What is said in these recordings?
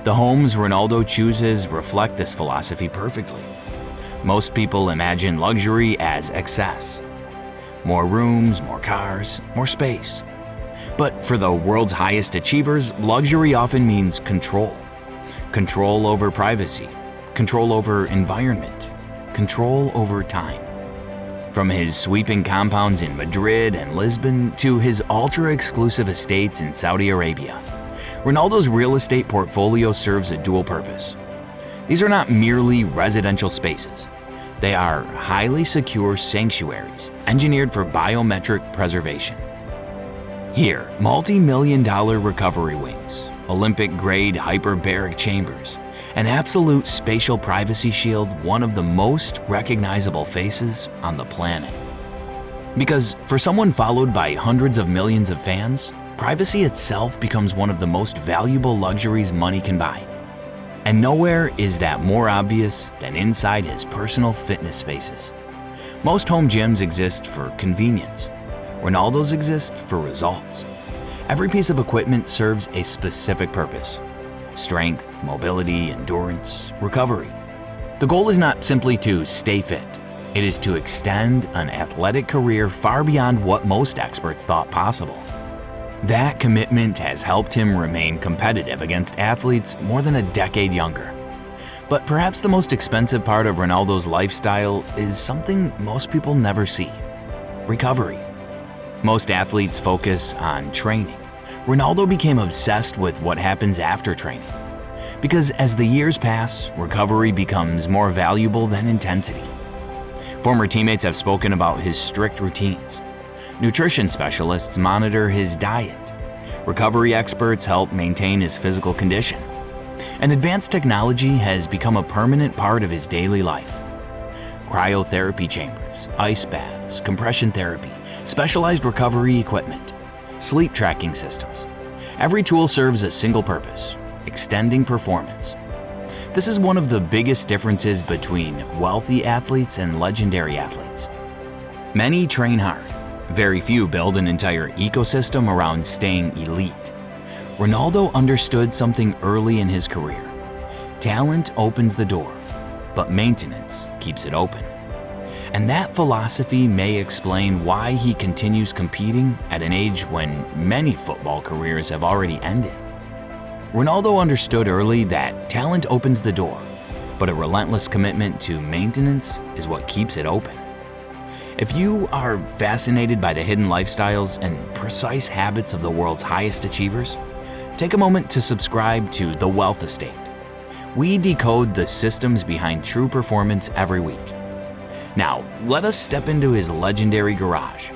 The homes Ronaldo chooses reflect this philosophy perfectly. Most people imagine luxury as excess. More rooms, more cars, more space. But for the world's highest achievers, luxury often means control. Control over privacy, control over environment, control over time. From his sweeping compounds in Madrid and Lisbon to his ultra-exclusive estates in Saudi Arabia, Ronaldo's real estate portfolio serves a dual purpose. These are not merely residential spaces. They are highly secure sanctuaries engineered for biometric preservation. Here, multi-million-dollar recovery wings, Olympic-grade hyperbaric chambers, an absolute spatial privacy shield, one of the most recognizable faces on the planet. Because for someone followed by hundreds of millions of fans, privacy itself becomes one of the most valuable luxuries money can buy. And nowhere is that more obvious than inside his personal fitness spaces. Most home gyms exist for convenience. Ronaldo's exist for results. Every piece of equipment serves a specific purpose: strength, mobility, endurance, recovery. The goal is not simply to stay fit. It is to extend an athletic career far beyond what most experts thought possible. That commitment has helped him remain competitive against athletes more than a decade younger. But perhaps the most expensive part of Ronaldo's lifestyle is something most people never see: recovery. Most athletes focus on training. Ronaldo became obsessed with what happens after training. Because as the years pass, recovery becomes more valuable than intensity. Former teammates have spoken about his strict routines. Nutrition specialists monitor his diet. Recovery experts help maintain his physical condition. And advanced technology has become a permanent part of his daily life. Cryotherapy chambers, ice baths, compression therapy, specialized recovery equipment, sleep tracking systems. Every tool serves a single purpose: extending performance. This is one of the biggest differences between wealthy athletes and legendary athletes. Many train hard. Very few build an entire ecosystem around staying elite. Ronaldo understood something early in his career. Talent opens the door, but maintenance keeps it open. And that philosophy may explain why he continues competing at an age when many football careers have already ended. Ronaldo understood early that talent opens the door, but a relentless commitment to maintenance is what keeps it open. If you are fascinated by the hidden lifestyles and precise habits of the world's highest achievers, take a moment to subscribe to The Wealth Estate. We decode the systems behind true performance every week. Now, let us step into his legendary garage.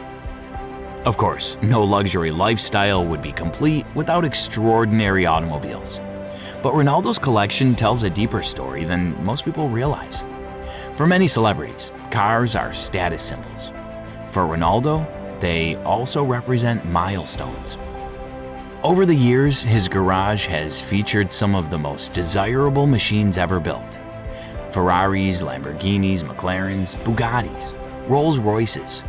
Of course, no luxury lifestyle would be complete without extraordinary automobiles. But Ronaldo's collection tells a deeper story than most people realize. For many celebrities, cars are status symbols. For Ronaldo, they also represent milestones. Over the years, his garage has featured some of the most desirable machines ever built. Ferraris, Lamborghinis, McLarens, Bugattis, Rolls-Royces,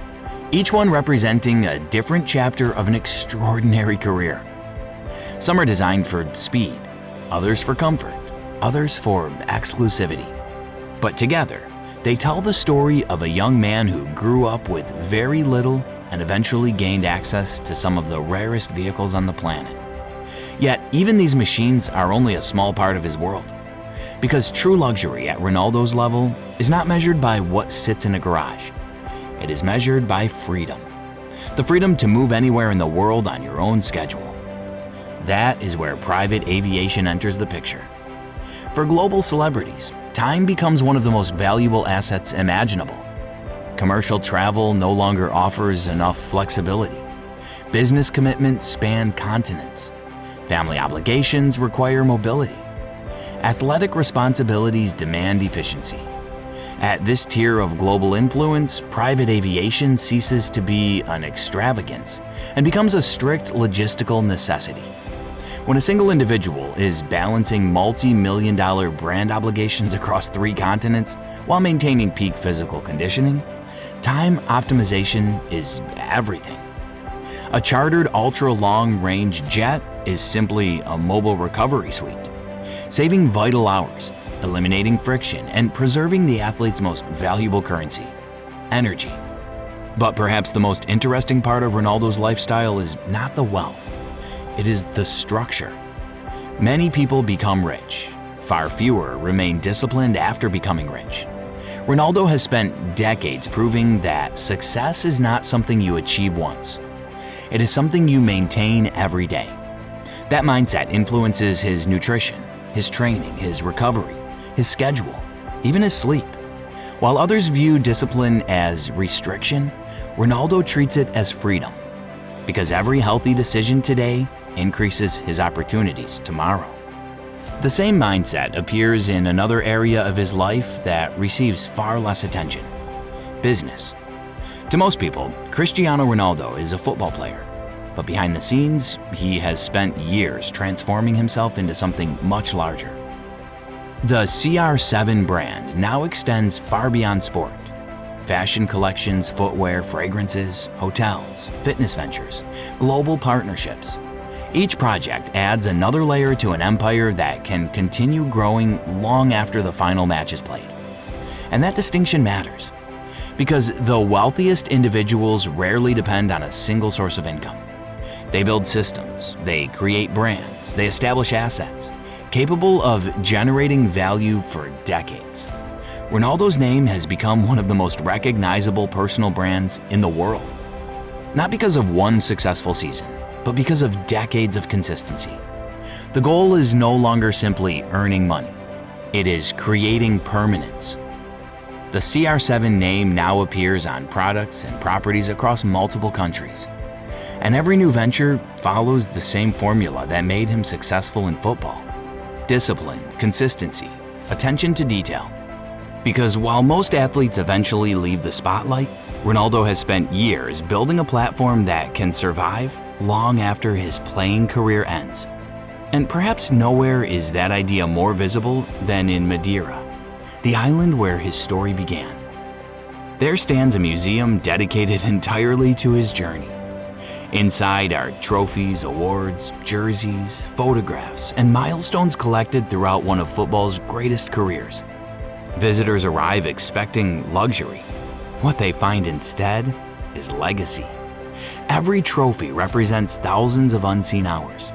each one representing a different chapter of an extraordinary career. Some are designed for speed, others for comfort, others for exclusivity. But together, they tell the story of a young man who grew up with very little and eventually gained access to some of the rarest vehicles on the planet. Yet, even these machines are only a small part of his world. Because true luxury at Ronaldo's level is not measured by what sits in a garage. It is measured by freedom. The freedom to move anywhere in the world on your own schedule. That is where private aviation enters the picture. For global celebrities, time becomes one of the most valuable assets imaginable. Commercial travel no longer offers enough flexibility. Business commitments span continents. Family obligations require mobility. Athletic responsibilities demand efficiency. At this tier of global influence, private aviation ceases to be an extravagance and becomes a strict logistical necessity. When a single individual is balancing multi-million-dollar brand obligations across 3 continents while maintaining peak physical conditioning, time optimization is everything. A chartered ultra-long-range jet is simply a mobile recovery suite. saving vital hours, eliminating friction, and preserving the athlete's most valuable currency, energy. But perhaps the most interesting part of Ronaldo's lifestyle is not the wealth, it is the structure. Many people become rich. Far fewer remain disciplined after becoming rich. Ronaldo has spent decades proving that success is not something you achieve once. It is something you maintain every day. That mindset influences his nutrition, his training, his recovery, his schedule, even his sleep. While others view discipline as restriction, Ronaldo treats it as freedom, because every healthy decision today increases his opportunities tomorrow. The same mindset appears in another area of his life that receives far less attention: business. To most people, Cristiano Ronaldo is a football player, but behind the scenes, he has spent years transforming himself into something much larger. The CR7 brand now extends far beyond sport. Fashion collections, footwear, fragrances, hotels, fitness ventures, global partnerships. Each project adds another layer to an empire that can continue growing long after the final match is played. And that distinction matters, because the wealthiest individuals rarely depend on a single source of income. They build systems, they create brands, they establish assets, capable of generating value for decades. Ronaldo's name has become one of the most recognizable personal brands in the world. Not because of one successful season, but because of decades of consistency. The goal is no longer simply earning money. It is creating permanence. The CR7 name now appears on products and properties across multiple countries. And every new venture follows the same formula that made him successful in football: discipline, consistency, attention to detail. Because while most athletes eventually leave the spotlight, Ronaldo has spent years building a platform that can survive long after his playing career ends. And perhaps nowhere is that idea more visible than in Madeira, the island where his story began. There stands a museum dedicated entirely to his journey. Inside are trophies, awards, jerseys, photographs, and milestones collected throughout one of football's greatest careers. Visitors arrive expecting luxury. What they find instead is legacy. Every trophy represents thousands of unseen hours.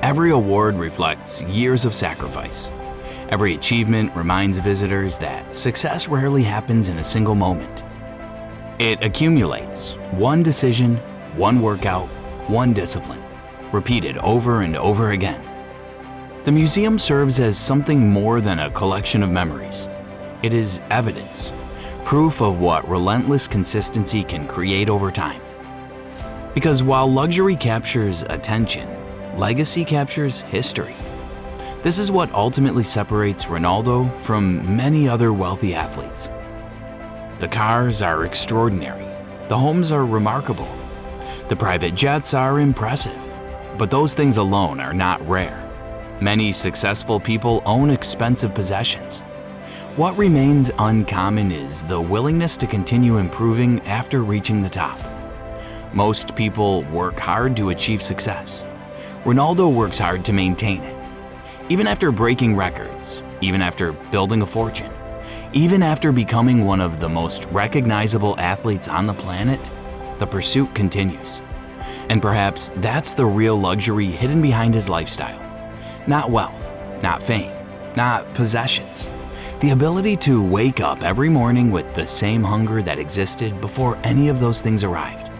Every award reflects years of sacrifice. Every achievement reminds visitors that success rarely happens in a single moment. It accumulates: one decision, one workout, one discipline, repeated over and over again. The museum serves as something more than a collection of memories. It is evidence, proof of what relentless consistency can create over time. Because while luxury captures attention, legacy captures history. This is what ultimately separates Ronaldo from many other wealthy athletes. The cars are extraordinary. The homes are remarkable. The private jets are impressive. But those things alone are not rare. Many successful people own expensive possessions. What remains uncommon is the willingness to continue improving after reaching the top. Most people work hard to achieve success. Ronaldo works hard to maintain it. Even after breaking records, even after building a fortune, even after becoming one of the most recognizable athletes on the planet, the pursuit continues. And perhaps that's the real luxury hidden behind his lifestyle. Not wealth, not fame, not possessions. The ability to wake up every morning with the same hunger that existed before any of those things arrived.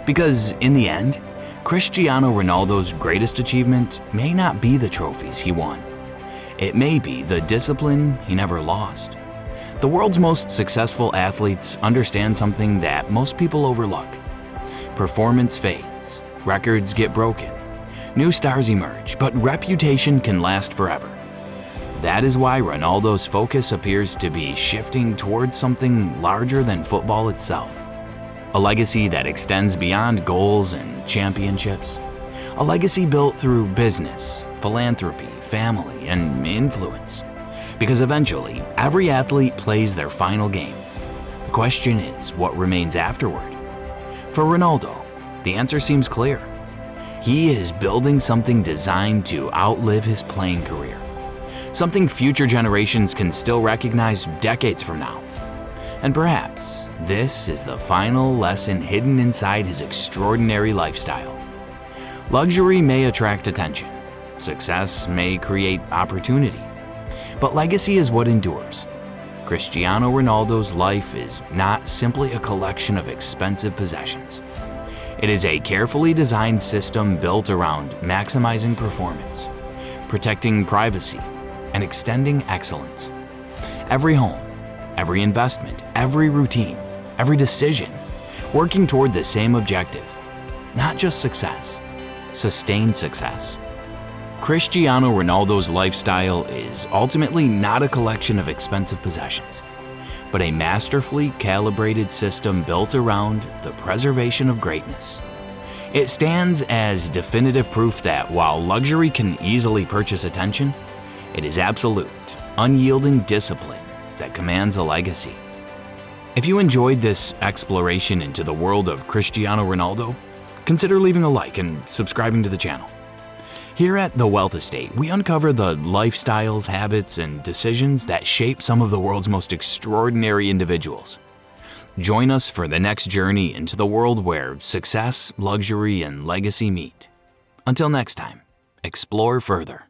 Because in the end, Cristiano Ronaldo's greatest achievement may not be the trophies he won. It may be the discipline he never lost. The world's most successful athletes understand something that most people overlook. Performance fades, records get broken, new stars emerge, but reputation can last forever. That is why Ronaldo's focus appears to be shifting towards something larger than football itself. A legacy that extends beyond goals and championships. A legacy built through business, philanthropy, family, and influence. Because eventually, every athlete plays their final game. The question is, what remains afterward? For Ronaldo, the answer seems clear. He is building something designed to outlive his playing career. something future generations can still recognize decades from now. And perhaps this is the final lesson hidden inside his extraordinary lifestyle. Luxury may attract attention, success may create opportunity, but legacy is what endures. Cristiano Ronaldo's life is not simply a collection of expensive possessions. It is a carefully designed system built around maximizing performance, protecting privacy, and extending excellence. Every home, every investment, every routine, every decision, working toward the same objective, not just success, sustained success. Cristiano Ronaldo's lifestyle is ultimately not a collection of expensive possessions, but a masterfully calibrated system built around the preservation of greatness. It stands as definitive proof that while luxury can easily purchase attention, it is absolute, unyielding discipline that commands a legacy. If you enjoyed this exploration into the world of Cristiano Ronaldo, consider leaving a like and subscribing to the channel. Here at The Wealth Estate, we uncover the lifestyles, habits, and decisions that shape some of the world's most extraordinary individuals. Join us for the next journey into the world where success, luxury, and legacy meet. Until next time, explore further.